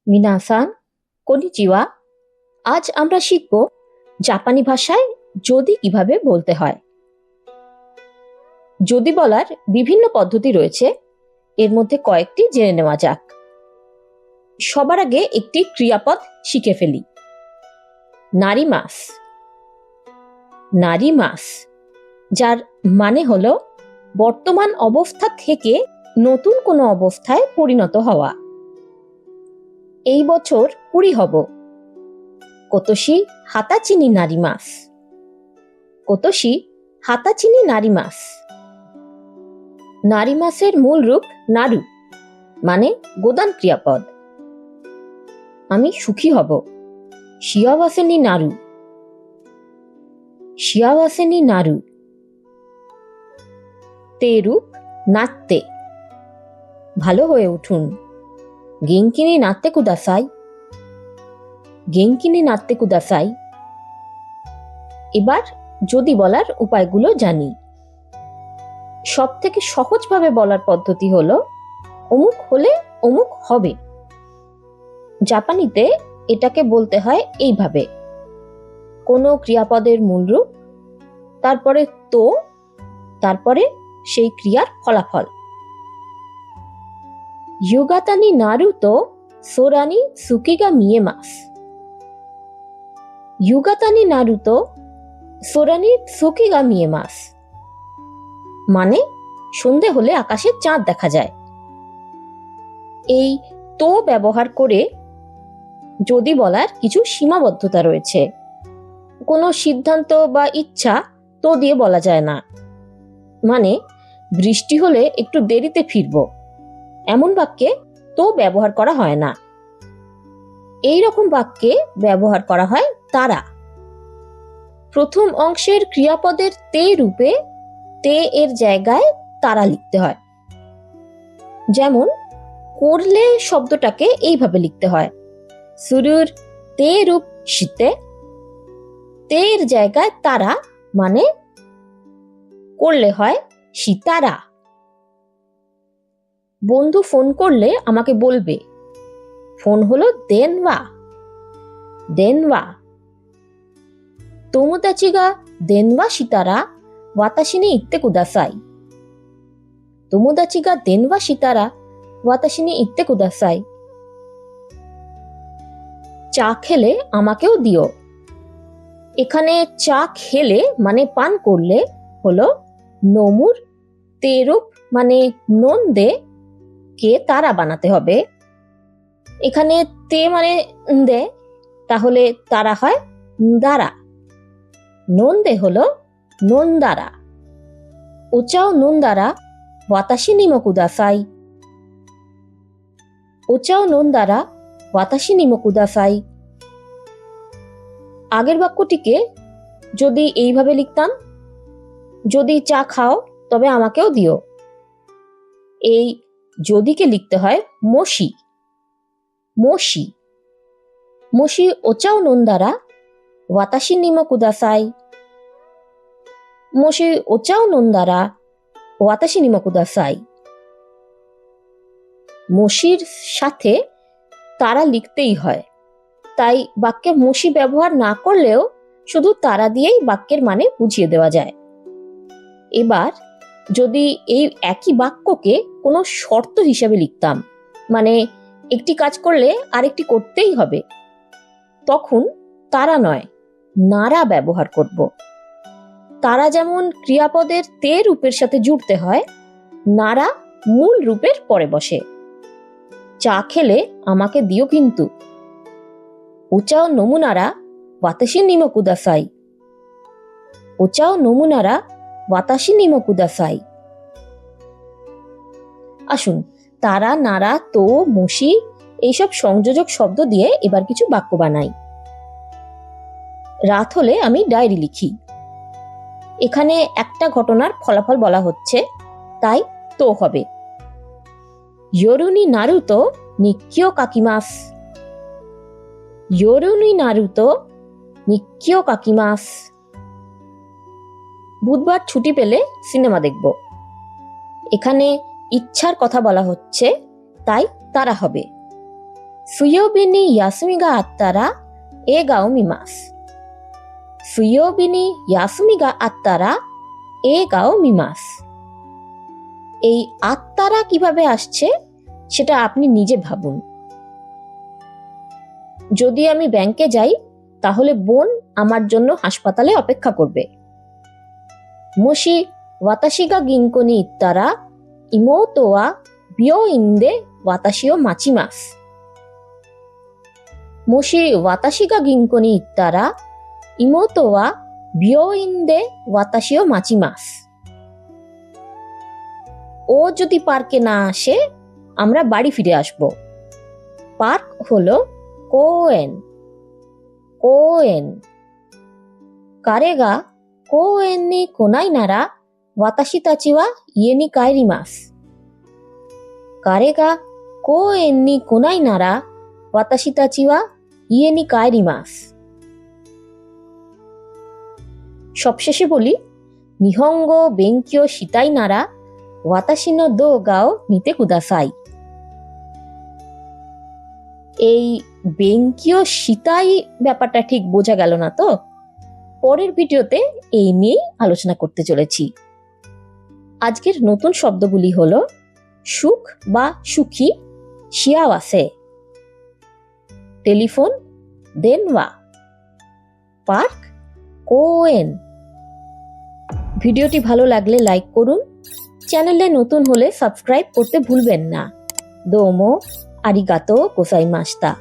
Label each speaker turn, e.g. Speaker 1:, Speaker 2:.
Speaker 1: মিনাসান কনিচিওয়া। আজ আমরা শিখব জাপানি ভাষায় যদি কিভাবে বলতে হয়। যদি বলার বিভিন্ন পদ্ধতি রয়েছে, এর মধ্যে কয়েকটি জেনে নেওয়া যাক। সবার আগে একটি ক্রিয়াপদ শিখে ফেলি। নারিমাস। নারিমাস, যার মানে হলো বর্তমান অবস্থা থেকে নতুন কোনো অবস্থায় পরিণত হওয়া। এই বছর 20 হব। কোতোশি হাতাচি নি নারিমাস। কোতোশি হাতাচি নি নারিমাস। নারিমাসের মূল রূপ নারু, মানে গোদান ক্রিয়াপদ। আমি সুখী হব। শিয়াওয়াসে নি নারু। শিয়াওয়াসে নি নারু। তে রূপ নাচতে। ভালো হয়ে উঠুন। গেঙ্কি নি নাত্তে কুদাসাই। গেঙ্কি নি নাত্তে কুদাসাই। এবার যদি বলার উপায়গুলো জানি। সব থেকে সহজভাবে বলার পদ্ধতি হলো অমুক হলে অমুক হবে। জাপানিতে এটাকে বলতে হয় এইভাবে: কোনো ক্রিয়াপদের মূল রূপ, তারপরে তো, তারপরে সেই ক্রিয়ার ফলাফল। ইউগাতা নি নারু তো সোরা নি সুকি গা মিয়েমাস। ইউগাতা নি নারু তো সোরা নি সুকি গা মিয়েমাস, মানে সন্ধে হলে আকাশে চাঁদ দেখা যায়। এই তো ব্যবহার করে যদি বলার কিছু সীমাবদ্ধতা রয়েছে। কোনো সিদ্ধান্ত বা ইচ্ছা তো দিয়ে বলা যায় না। মানে বৃষ্টি হলে একটু দেরিতে ফিরব, এমন বাক্যে তো ব্যবহার করা হয় না। এই রকম বাক্যে ব্যবহার করা হয় তারা। প্রথম অংশের ক্রিয়াপদের তে রূপে তে এর জায়গায় তারা লিখতে হয়। যেমন করলে শব্দটাকে এইভাবে লিখতে হয়: সুরুর তে রূপ শীতে। তে এর জায়গায় তারা, মানে করলে হয় সীতারা। বন্ধু ফোন করলে আমাকে বলবে। ফোন হলো দেনওয়া। দেনওয়া। তোমোদাচি গা দেনওয়া শিতারা ওয়াতাশি নি ইত্তে কুদাসাই। তোমোদাচি গা দেনওয়া শিতারা ওয়াতাশি নি ইত্তে কুদাসাই। চা খেলে আমাকেও দিও। এখানে চা খেলে মানে পান করলে হলো নমুর তে রূপ, মানে নন্দে কে তারা বানাতে হবে। এখানে তে মানে দে, তাহলে তারা হয় দ্বারা। নন্দে হলো নন্দারা। ওচাও নন্দারা ওয়াতাশি নিমো কুদাসাই। ওচাও নন্দারা ওয়াতাশি নিমো কুদাসাই। আগের বাক্যটিকে যদি এইভাবে লিখতাম: যদি চা খাও তবে আমাকেও দিও। এই যদিকে লিখতে হয় মশি। মশি। মশি ওচাও নন্দারা ওয়াতাশি নিমো কুদাসাই। মশি ওচাও নন্দারা ওয়াতাশি নিমো কুদাসাই। মশির সাথে তারা লিখতেই হয়, তাই বাক্যে মশি ব্যবহার না করলেও শুধু তারা দিয়েই বাক্যের মানে বুঝিয়ে দেওয়া যায়। এবার যদি এই একই বাক্যকে কোনো শর্ত হিসেবে লিখতাম, মানে একটি কাজ করলে আরেকটি করতেই হবে, তখন তারা নয় নারা ব্যবহার করব। তারা যেমন ক্রিয়াপদের তে রূপের সাথে জুড়তে হয়, নারা মূল রূপের পরে বসে। চা খেলে আমাকে দিও কিন্তু। ওচাও নমুনারা ওয়াতাশি নিমো কুদাসাই। ওচাও নমুনারা ওয়াতাশি নিমো কুদাসাই। আসুন তারা, নারা, তো, মশি এইসব সংযোজক শব্দ দিয়ে এবার কিছু বাক্য বানাই। রাত হলে আমি ডায়েরি লিখি। এখানে একটা ঘটনার ফলাফল বলা হচ্ছে, তাই তো হবে। ইয়োরু নি নারুতো নিক্কিও কাকিমাস। ইয়োরু নি নারুতো নিক্কিও কাকিমাস। বুধবার ছুটি পেলে সিনেমা দেখব। এখানে ইচ্ছার কথা বলা হচ্ছে, তাই তারা হবে। 水曜日に休みがあったら映画を見ます。水曜日に休みがあったら映画を見ます。এই আত্মারা কিভাবে আসছে সেটা আপনি নিজে ভাবুন। যদি আমি ব্যাংকে যাই তাহলে বোন আমার জন্য হাসপাতালে অপেক্ষা করবে। もし私が銀行に行ったら妹は病院で私を待ちます。もし私が銀行に行ったら妹は病院で私を待ちます。ও যদি পার্কে না আসে আমরা বাড়ি ফিরে আসব। পার্ক হলো কোয়েন। কোয়েন। 彼が公園に来ないなら私たちは家に帰ります。彼が公園に来ないなら私たちは家に帰ります。সবশেষে বলি, 日本語を勉強したいなら私の動画を見てください。এই বেঙ্কিও শিতাই ব্যাপারটা ঠিক বোঝা গেল না তো? পরের ভিডিওতে এই নিয়ে আলোচনা করতে চলেছি। আজকের নতুন শব্দগুলি হলো সুখ বা সুখী, শিয়াওয়াসে, টেলিফোন, দেনওয়া, পার্ক, কোয়েন। ভিডিওটি ভালো লাগলে লাইক করুন, চ্যানেলে নতুন হলে সাবস্ক্রাইব করতে ভুলবেন না। দোমো আরিগাতো গোসাইমাস্তা।